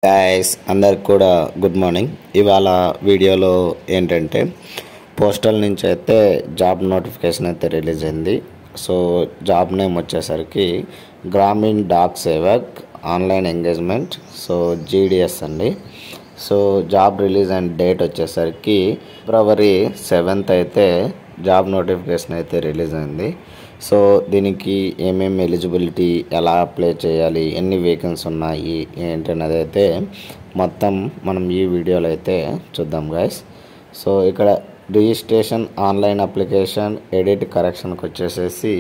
Guys అందరికి కూడా good morning. ఇవాళ వీడియోలో ఏంటంటే పోస్టల్ నుంచి అయితే జాబ్ నోటిఫికేషన్ అయితే రిలీజ్ అయింది. సో జాబ్ నేమ్ వచ్చేసరికి Gramin Dak Sevak online engagement, so GDS అండి. So job release and date వచ్చేసరికి February 7th అయితే జాబ్ నోటిఫికేషన్ అయితే రిలీజ్ అయింది. సో దీనికి ఏమేమి ఎలిజిబిలిటీ, ఎలా అప్లై చేయాలి, ఎన్ని వేకెన్సీ ఉన్నాయి ఏంటనేది అయితే మొత్తం మనం ఈ వీడియోలో అయితే చూద్దాం గైస్. సో ఇక్కడ రిజిస్ట్రేషన్, ఆన్లైన్ అప్లికేషన్, ఎడిట్, కరెక్షన్కి వచ్చేసేసి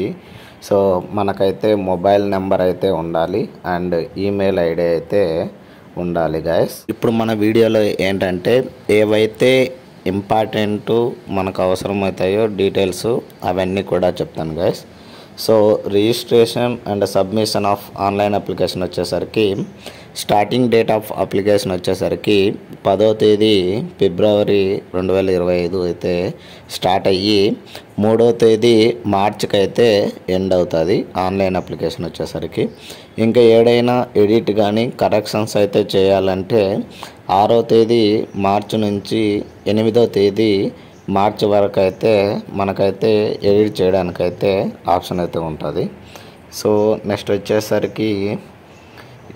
సో మనకైతే మొబైల్ నెంబర్ అయితే ఉండాలి అండ్ ఈమెయిల్ ఐడి అయితే ఉండాలి గైస్. ఇప్పుడు మన వీడియోలో ఏంటంటే ఏవైతే ఇంపార్టెంట్ మనకు అవసరమవుతాయో డీటెయిల్స్ అవన్నీ కూడా చెప్తాను guys. So registration and submission of online application వచ్చేసరికి స్టార్టింగ్ డేట్ ఆఫ్ అప్లికేషన్ వచ్చేసరికి 10వ తేదీ February 2025 అయితే స్టార్ట్ అయ్యి 3వ తేదీ మార్చికి అయితే ఎండ్ అవుతుంది ఆన్లైన్ అప్లికేషన్ వచ్చేసరికి. ఇంకా ఏడైనా ఎడిట్ కానీ కరెక్షన్స్ అయితే చేయాలంటే 6వ తేదీ మార్చి నుంచి 8వ తేదీ మార్చి వరకు అయితే మనకైతే ఎడిట్ చేయడానికైతే ఆప్షన్ అయితే ఉంటుంది. సో నెక్స్ట్ వచ్చేసరికి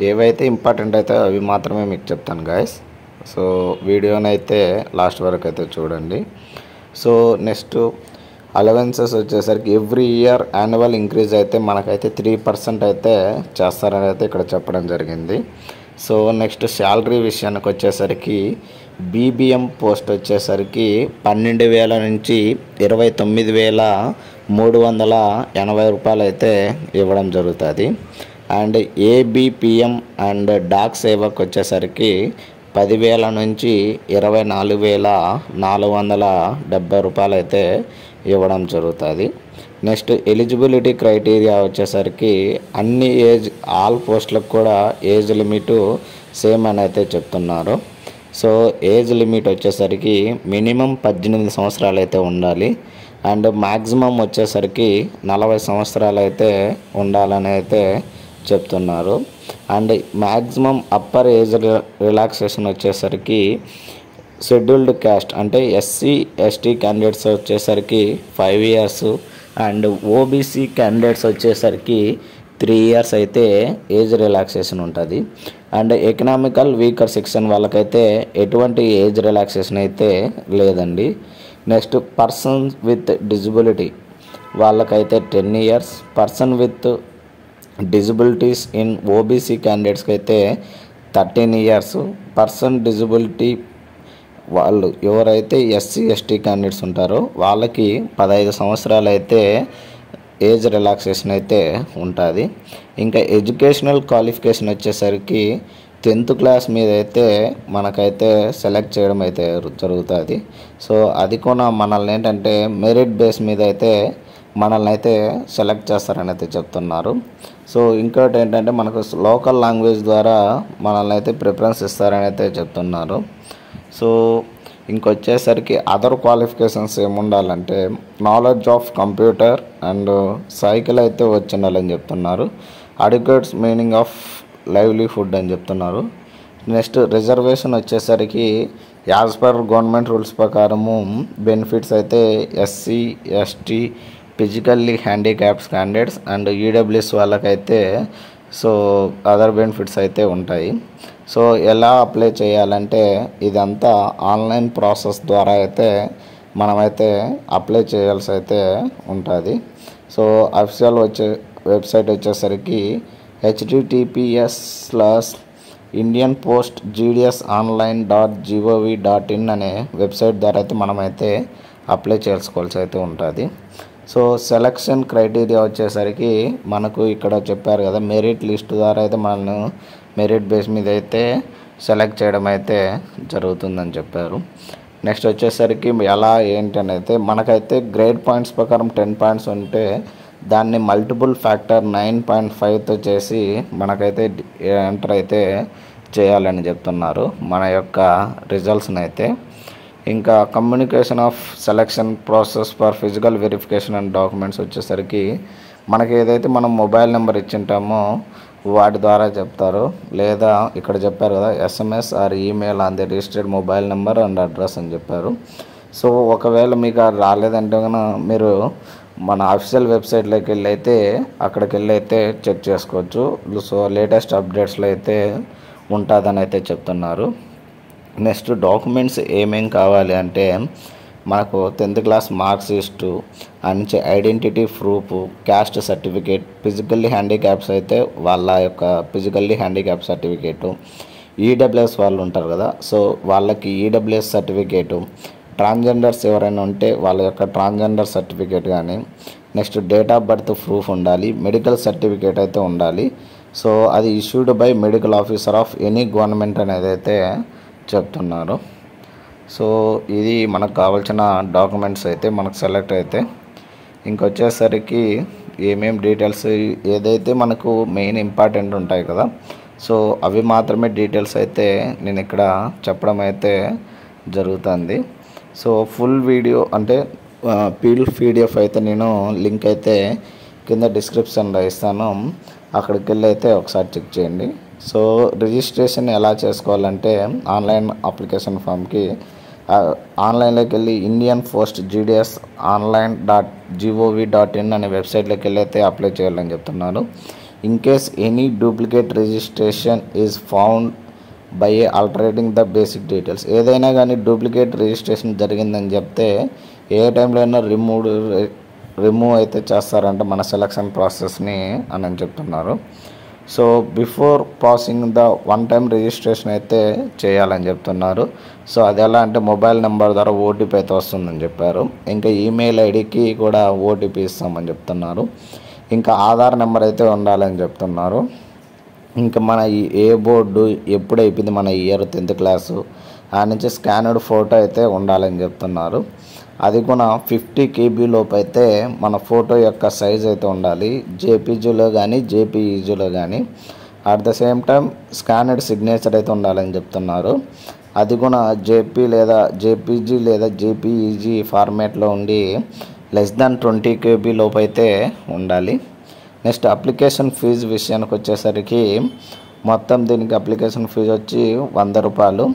ఏవైతే ఇంపార్టెంట్ అయితే అవి మాత్రమే మీకు చెప్తాను గాయస్. సో వీడియోని అయితే లాస్ట్ వరకు అయితే చూడండి. సో నెక్స్ట్ అలవెన్సెస్ వచ్చేసరికి ఎవ్రీ ఇయర్ యాన్యువల్ ఇంక్రీజ్ అయితే మనకైతే 3% అయితే చేస్తారని అయితే ఇక్కడ చెప్పడం జరిగింది. సో నెక్స్ట్ శాలరీ విషయానికి వచ్చేసరికి BBM పోస్ట్ వచ్చేసరికి 12,000 నుంచి 29,380 రూపాయలు అయితే ఇవ్వడం జరుగుతుంది. And ABPM and Dak Sevak వచ్చేసరికి 10,000 నుంచి 24,470 రూపాయలు అయితే ఇవ్వడం జరుగుతుంది. నెక్స్ట్ ఎలిజిబిలిటీ క్రైటీరియా వచ్చేసరికి అన్ని ఆల్ పోస్టులకు కూడా ఏజ్ లిమిట్ సేమ్ అని అయితే చెప్తున్నారు. సో ఏజ్ లిమిట్ వచ్చేసరికి మినిమం 18 సంవత్సరాలు అయితే ఉండాలి అండ్ మ్యాక్సిమం వచ్చేసరికి 40 సంవత్సరాలు అయితే ఉండాలని అయితే చెప్తున్నారు. And maximum upper age relaxation వచ్చేసరికి షెడ్యూల్డ్ క్యాస్ట్ అంటే SC ST క్యాండిడేట్స్ వచ్చేసరికి 5 years అండ్ OBC క్యాండిడేట్స్ వచ్చేసరికి 3 years అయితే ఏజ్ రిలాక్సేషన్ ఉంటుంది. అండ్ ఎకనామికల్ వీకర్ సెక్షన్ వాళ్ళకైతే ఎటువంటి ఏజ్ రిలాక్సేషన్ అయితే లేదండి. నెక్స్ట్ పర్సన్ విత్ డిజబిలిటీ వాళ్ళకైతే 10 years, person with disabilities in OBC క్యాండిడేట్స్కి అయితే 13 years, పర్సన్ డిజబిలిటీ వాళ్ళు ఎవరైతే SC ST క్యాండిడేట్స్ ఉంటారో వాళ్ళకి 15 సంవత్సరాలు అయితే ఏజ్ రిలాక్సేషన్ అయితే ఉంటుంది. ఇంకా ఎడ్యుకేషనల్ క్వాలిఫికేషన్ వచ్చేసరికి 10th క్లాస్ మీద అయితే మనకైతే సెలెక్ట్ చేయడం అయితే జరుగుతుంది. సో అది కూడా మనల్ని ఏంటంటే మెరిట్ బేస్ మీద అయితే మనల్ని అయితే సెలెక్ట్ చేస్తారని అయితే చెప్తున్నారు. సో ఇంకోటి ఏంటంటే మనకు లోకల్ లాంగ్వేజ్ ద్వారా మనల్ని అయితే ప్రిఫరెన్స్ ఇస్తారని అయితే చెప్తున్నారు. సో ఇంకొచ్చేసరికి అదర్ క్వాలిఫికేషన్స్ ఏముండాలంటే knowledge of computer and cycle అయితే వచ్చి ఉండాలని చెప్తున్నారు. అడిక్వేట్స్ మీనింగ్ ఆఫ్ లైవ్లీహుడ్ అని చెప్తున్నారు. నెక్స్ట్ రిజర్వేషన్ వచ్చేసరికి యాజ్ పర్ గవర్నమెంట్ రూల్స్ ప్రకారము బెనిఫిట్స్ అయితే SC ST physically handicaps candidates and EWS వాళ్ళకైతే సో అదర్ బెనిఫిట్స్ అయితే ఉంటాయి. సో ఎలా అప్లై చేయాలంటే ఇదంతా ఆన్లైన్ ప్రాసెస్ ద్వారా అయితే మనమైతే అప్లై చేయాల్సి అయితే ఉంటుంది. సో అఫీషియల్ వెబ్సైట్ వచ్చేసరికి https:/indianpostgdsonline.gov.in అనే వెబ్సైట్ ద్వారా అయితే మనమైతే అప్లై చేసుకోవాల్సి అయితే ఉంటుంది. సో సెలక్షన్ క్రైటీరియా వచ్చేసరికి మనకు ఇక్కడ చెప్పారు కదా, మెరిట్ లిస్ట్ ద్వారా అయితే మనల్ని మెరిట్ బేస్ మీద అయితే సెలెక్ట్ చేయడం అయితే జరుగుతుందని చెప్పారు. నెక్స్ట్ వచ్చేసరికి ఎలా ఏంటి అయితే మనకైతే గ్రేడ్ పాయింట్స్ ప్రకారం 10 points ఉంటే దాన్ని మల్టిపుల్ ఫ్యాక్టర్ 9.5తో చేసి మనకైతే ఎంటర్ అయితే చేయాలని చెప్తున్నారు మన యొక్క రిజల్ట్స్ని అయితే. ఇంకా communication of selection process for physical verification and documents వచ్చేసరికి మనకి ఏదైతే మనం మొబైల్ నెంబర్ ఇచ్చింటామో వాటి ద్వారా చెప్తారు. లేదా ఇక్కడ చెప్పారు కదా, SMS are email on the registered mobile number and address అని చెప్పారు. సో ఒకవేళ మీకు అది రాలేదంటే కనుక మీరు మన అఫీషియల్ వెబ్సైట్లోకి వెళ్ళి అయితే అక్కడికి వెళ్ళి అయితే చెక్ చేసుకోవచ్చు. సో లేటెస్ట్ అప్డేట్స్లో అయితే ఉంటుందని అయితే చెప్తున్నారు. నెక్స్ట్ డాక్యుమెంట్స్ ఏమేం కావాలి అంటే మనకు 10th క్లాస్ మార్క్స్ లిస్టు నుంచి identity proof, caste certificate, physically handicaps అయితే వాళ్ళ యొక్క ఫిజికల్లీ హ్యాండిక్యాప్ సర్టిఫికేటు, ఈడబ్ల్యూఎస్ వాళ్ళు ఉంటారు కదా, సో వాళ్ళకి ఈడబ్ల్యూఎస్ సర్టిఫికేటు, ట్రాన్స్జెండర్స్ ఎవరైనా ఉంటే వాళ్ళ యొక్క ట్రాన్స్జెండర్ సర్టిఫికేట్ కానీ, next date of birth proof ఉండాలి, మెడికల్ సర్టిఫికేట్ అయితే ఉండాలి. సో అది issued by medical officer of any government అనేది అయితే చెప్తున్నారు. సో ఇది మనకు కావాల్సిన డాక్యుమెంట్స్ అయితే మనకు సెలెక్ట్ అయితే ఇంకొచ్చేసరికి ఏమేం డీటెయిల్స్ ఏదైతే మనకు మెయిన్ ఇంపార్టెంట్ ఉంటాయి కదా, సో అవి మాత్రమే డీటెయిల్స్ అయితే నేను ఇక్కడ చెప్పడం అయితే జరుగుతుంది. సో ఫుల్ వీడియో అంటే PDF అయితే నేను లింక్ అయితే కింద డిస్క్రిప్షన్లో ఇస్తాను, అక్కడికి వెళ్ళి అయితే ఒకసారి చెక్ చేయండి. సో రిజిస్ట్రేషన్ ఎలా చేసుకోవాలంటే ఆన్లైన్ అప్లికేషన్ ఫామ్కి ఆన్లైన్లోకి వెళ్ళి ఇండియన్ పోస్ట్ GDS online.gov.in అనే వెబ్సైట్లోకి వెళ్ళి అయితే అప్లై చేయాలని చెప్తున్నారు. In case any duplicate registration is found by altering the basic details, ఏదైనా కానీ డూప్లికేట్ రిజిస్ట్రేషన్ జరిగిందని చెప్తే ఏ టైంలో అయినా రిమూవ్ అయితే చేస్తారంట మన సెలక్షన్ ప్రాసెస్ని అని చెప్తున్నారు. So before passing the one time registration అయితే చేయాలని చెప్తున్నారు. సో అది ఎలా అంటే మొబైల్ నెంబర్ ద్వారా OTP అయితే వస్తుందని చెప్పారు. ఇంకా ఈమెయిల్ ఐడికి కూడా OTP ఇస్తామని చెప్తున్నారు. ఇంకా ఆధార్ నెంబర్ అయితే ఉండాలని చెప్తున్నారు. ఇంకా మన ఏ బోర్డు ఎప్పుడు అయిపోయింది మన ఇయర్ 10th క్లాసు ఆ నుంచి స్కానర్డ్ ఫోటో అయితే ఉండాలని చెప్తున్నారు. అది కూడా 50 KB లోపు అయితే మన ఫోటో యొక్క సైజ్ అయితే ఉండాలి, JPGలో కానీ JPEGలో కానీ. At the same time స్కానర్డ్ signature అయితే ఉండాలని చెప్తున్నారు. అది కూడా JP లేదా JPG లేదా JPEG ఫార్మేట్లో ఉండి లెస్ దాన్ 20 KB లోపు అయితే ఉండాలి. నెక్స్ట్ అప్లికేషన్ ఫీజు విషయానికి వచ్చేసరికి మొత్తం దీనికి అప్లికేషన్ ఫీజు వచ్చి 100 రూపాయలు.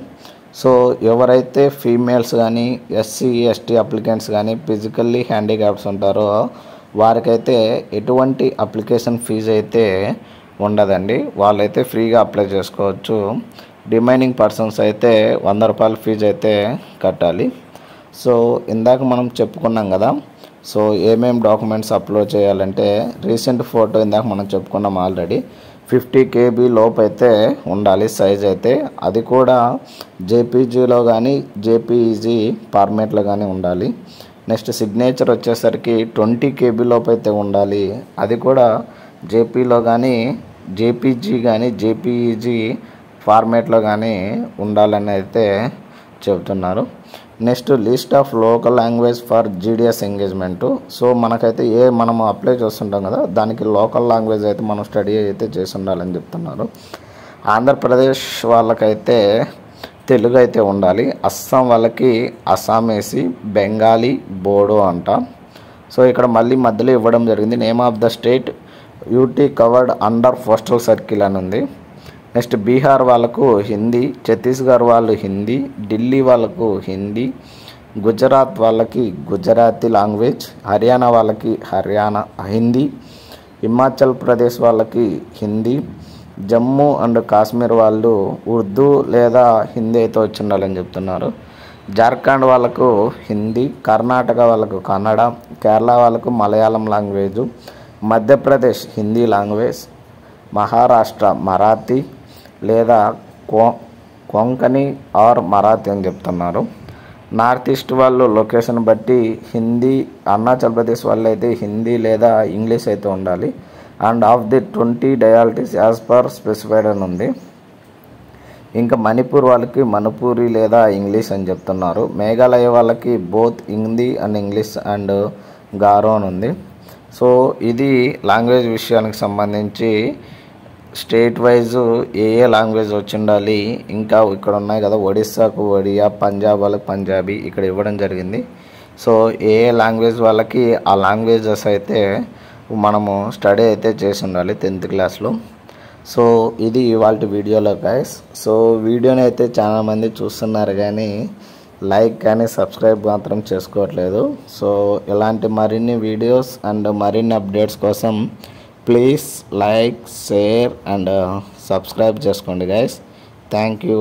సో ఎవరైతే ఫీమేల్స్ కానీ SC ST అప్లికెంట్స్ కానీ ఫిజికల్లీ హ్యాండిక్యాప్స్ ఉంటారో వారికైతే ఎటువంటి అప్లికేషన్ ఫీజు అయితే ఉండదండి, వాళ్ళైతే ఫ్రీగా అప్లై చేసుకోవచ్చు. రిమైనింగ్ పర్సన్స్ అయితే 100 రూపాయల ఫీజు అయితే కట్టాలి. సో ఇందాక మనం చెప్పుకున్నాం కదా, సో ఏమేం డాక్యుమెంట్స్ అప్లోడ్ చేయాలంటే రీసెంట్ ఫోటో ఇందాక మనం చెప్పుకున్నాం ఆల్రెడీ, 50 KB లోపు అయితే ఉండాలి సైజ్ అయితే, అది కూడా JPGలో కానీ JPEG ఫార్మేట్లో కానీ ఉండాలి. నెక్స్ట్ సిగ్నేచర్ వచ్చేసరికి 20 KB లోపు అయితే ఉండాలి, అది కూడా JPలో కానీ JPG కానీ JPEG ఫార్మేట్లో కానీ ఉండాలని అయితే చెబుతున్నారు. Next list of local language for GDS engagement. So మనకైతే మనం అప్లై చేస్తుంటాం కదా, దానికి లోకల్ లాంగ్వేజ్ అయితే మనం స్టడీ అయితే చేసి ఉండాలని చెప్తున్నారు. ఆంధ్రప్రదేశ్ వాళ్ళకైతే తెలుగు అయితే ఉండాలి, అస్సాం వాళ్ళకి అస్సామీసి, బెంగాలీ, బోడో అంట. సో ఇక్కడ మళ్ళీ మధ్యలో ఇవ్వడం జరిగింది, name of the state UT covered under postal circle అని ఉంది. నెక్స్ట్ బీహార్ వాళ్ళకు హిందీ, ఛత్తీస్గఢ్ వాళ్ళు హిందీ, ఢిల్లీ వాళ్ళకు హిందీ, గుజరాత్ వాళ్ళకి గుజరాతీ లాంగ్వేజ్, హర్యానా వాళ్ళకి హర్యానా హిందీ, హిమాచల్ ప్రదేశ్ వాళ్ళకి హిందీ, జమ్మూ అండ్ కాశ్మీర్ వాళ్ళు ఉర్దూ లేదా హిందీ అయితే వచ్చి ఉండాలని చెప్తున్నారు. జార్ఖండ్ వాళ్ళకు హిందీ, కర్ణాటక వాళ్ళకు కన్నడ, కేరళ వాళ్ళకు మలయాళం లాంగ్వేజు, మధ్యప్రదేశ్ హిందీ లాంగ్వేజ్, మహారాష్ట్ర మరాఠీ లేదా కొంకణి ఆర్ మరాఠీ అని చెప్తున్నారు. నార్త్ ఈస్ట్ వాళ్ళు లొకేషన్ బట్టి హిందీ, అరుణాచల్ ప్రదేశ్ వాళ్ళు అయితే హిందీ లేదా ఇంగ్లీష్ అయితే ఉండాలి. అండ్ ఆఫ్ ది 20 డయాలిటీస్ యాజ్ పర్ స్పెసిఫైడ్ అని ఉంది. ఇంకా మణిపూర్ వాళ్ళకి మణిపూరి లేదా ఇంగ్లీష్ అని చెప్తున్నారు. మేఘాలయ వాళ్ళకి both Hindi and English and Garo అని ఉంది. సో ఇది లాంగ్వేజ్ విషయానికి సంబంధించి స్టేట్ వైజ్ ఏ లాంగ్వేజ్ వచ్చి ఉండాలి. ఇంకా ఇక్కడ ఉన్నాయి కదా, ఒడిస్సాకు ఒడియా, పంజాబ్ వాళ్ళకి పంజాబీ ఇక్కడ ఇవ్వడం జరిగింది. సో ఏ లాంగ్వేజ్ వాళ్ళకి ఆ లాంగ్వేజెస్ అయితే మనము స్టడీ అయితే చేసి ఉండాలి 10th క్లాస్లో. సో ఇది ఇవాళ వీడియోలో గైస్. సో వీడియోని అయితే చాలామంది చూస్తున్నారు కానీ లైక్ కానీ సబ్స్క్రైబ్ మాత్రం చేసుకోవట్లేదు. సో ఇలాంటి మరిన్ని వీడియోస్ అండ్ మరిన్ని అప్డేట్స్ కోసం please like, share and subscribe చేసుకోండి గైస్. Thank you.